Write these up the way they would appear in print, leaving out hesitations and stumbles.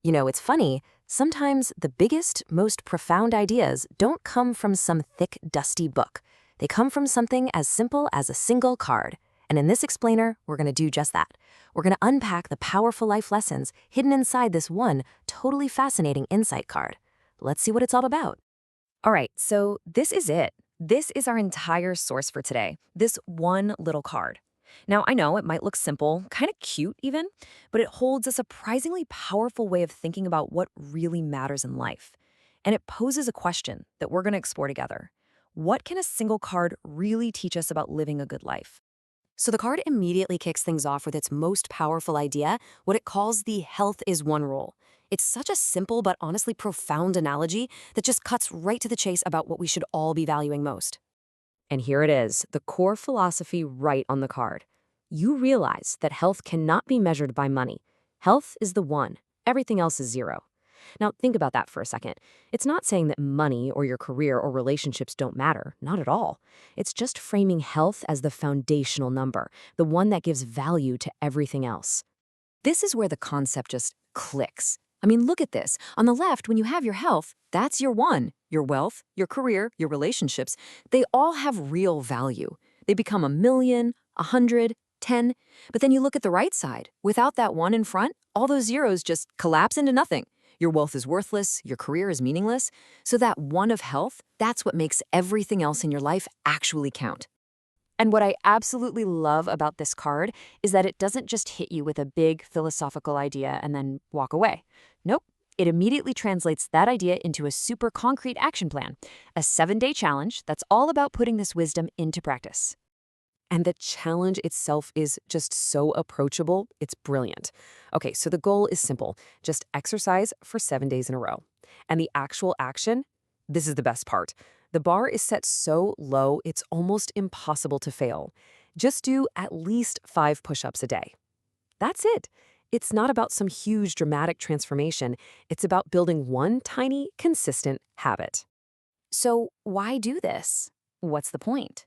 It's funny. Sometimes the biggest, most profound ideas don't come from some thick, dusty book. They come from something as simple as a single card. And in this explainer, we're going to do just that. We're going to unpack the powerful life lessons hidden inside this one totally fascinating insight card. Let's see what it's all about. All right, so this is it. This is our entire source for today, this one little card. Now, I know it might look simple, kind of cute even, but it holds a surprisingly powerful way of thinking about what really matters in life. And it poses a question that we're going to explore together. What can a single card really teach us about living a good life? So the card immediately kicks things off with its most powerful idea, what it calls the health is one rule. It's such a simple but honestly profound analogy that just cuts right to the chase about what we should all be valuing most. And here it is, the core philosophy right on the card. You realize that health cannot be measured by money. Health is the one. Everything else is zero. Now, think about that for a second. It's not saying that money or your career or relationships don't matter. Not at all. It's just framing health as the foundational number, the one that gives value to everything else. This is where the concept just clicks. I mean, look at this. On the left, when you have your health, that's your one. Your wealth, your career, your relationships, they all have real value. They become 1,000,000, 100, 10. But then you look at the right side. Without that one in front, all those zeros just collapse into nothing. Your wealth is worthless, your career is meaningless. So that one of health, that's what makes everything else in your life actually count. And what I absolutely love about this card is that it doesn't just hit you with a big philosophical idea and then walk away. Nope. It immediately translates that idea into a super concrete action plan, a 7-day challenge that's all about putting this wisdom into practice. And the challenge itself is just so approachable, it's brilliant. Okay, so the goal is simple. Just exercise for 7 days in a row. And the actual action, this is the best part. The bar is set so low, it's almost impossible to fail. Just do at least 5 push-ups a day. That's it. It's not about some huge dramatic transformation. It's about building one tiny, consistent habit. So why do this? What's the point?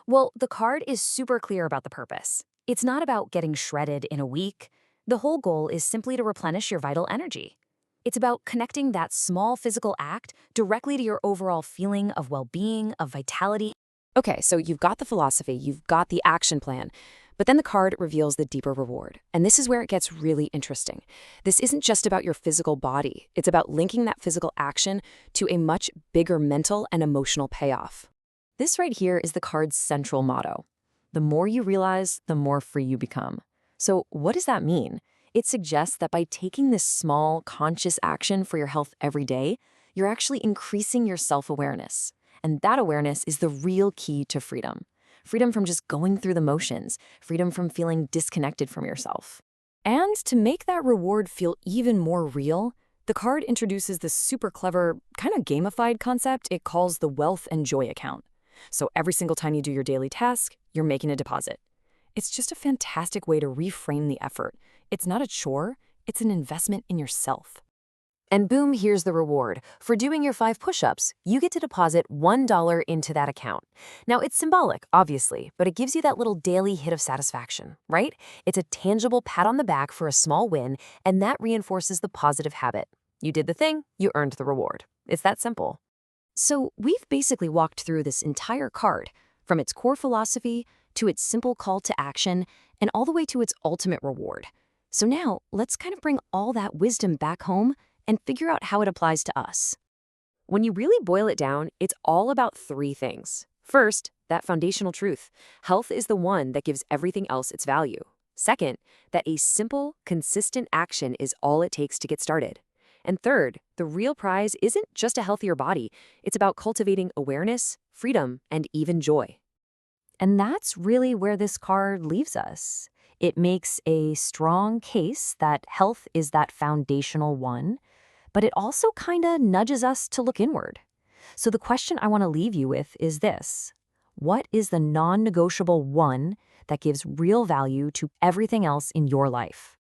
Well, the card is super clear about the purpose. It's not about getting shredded in a week. The whole goal is simply to replenish your vital energy. It's about connecting that small physical act directly to your overall feeling of well-being, of vitality. Okay, so you've got the philosophy, you've got the action plan, but then the card reveals the deeper reward. And this is where it gets really interesting. This isn't just about your physical body. It's about linking that physical action to a much bigger mental and emotional payoff. This right here is the card's central motto. The more you realize, the more free you become. So what does that mean? It suggests that by taking this small, conscious action for your health every day, you're actually increasing your self-awareness. And that awareness is the real key to freedom. Freedom from just going through the motions, freedom from feeling disconnected from yourself. And to make that reward feel even more real, the card introduces this super clever, kind of gamified concept it calls the wealth and joy account. So every single time you do your daily task, you're making a deposit. It's just a fantastic way to reframe the effort. It's not a chore, it's an investment in yourself. And boom, here's the reward. For doing your 5 push-ups, you get to deposit $1 into that account. Now, it's symbolic, obviously, but it gives you that little daily hit of satisfaction, right? It's a tangible pat on the back for a small win, and that reinforces the positive habit. You did the thing, you earned the reward. It's that simple. So we've basically walked through this entire card, from its core philosophy to its simple call to action, and all the way to its ultimate reward. So now, let's kind of bring all that wisdom back home and figure out how it applies to us. When you really boil it down, it's all about 3 things. First, that foundational truth. Health is the one that gives everything else its value. Second, that a simple, consistent action is all it takes to get started. And third, the real prize isn't just a healthier body. It's about cultivating awareness, freedom, and even joy. And that's really where this card leaves us. It makes a strong case that health is that foundational one, but it also kind of nudges us to look inward. So the question I want to leave you with is this. What is the non-negotiable one that gives real value to everything else in your life?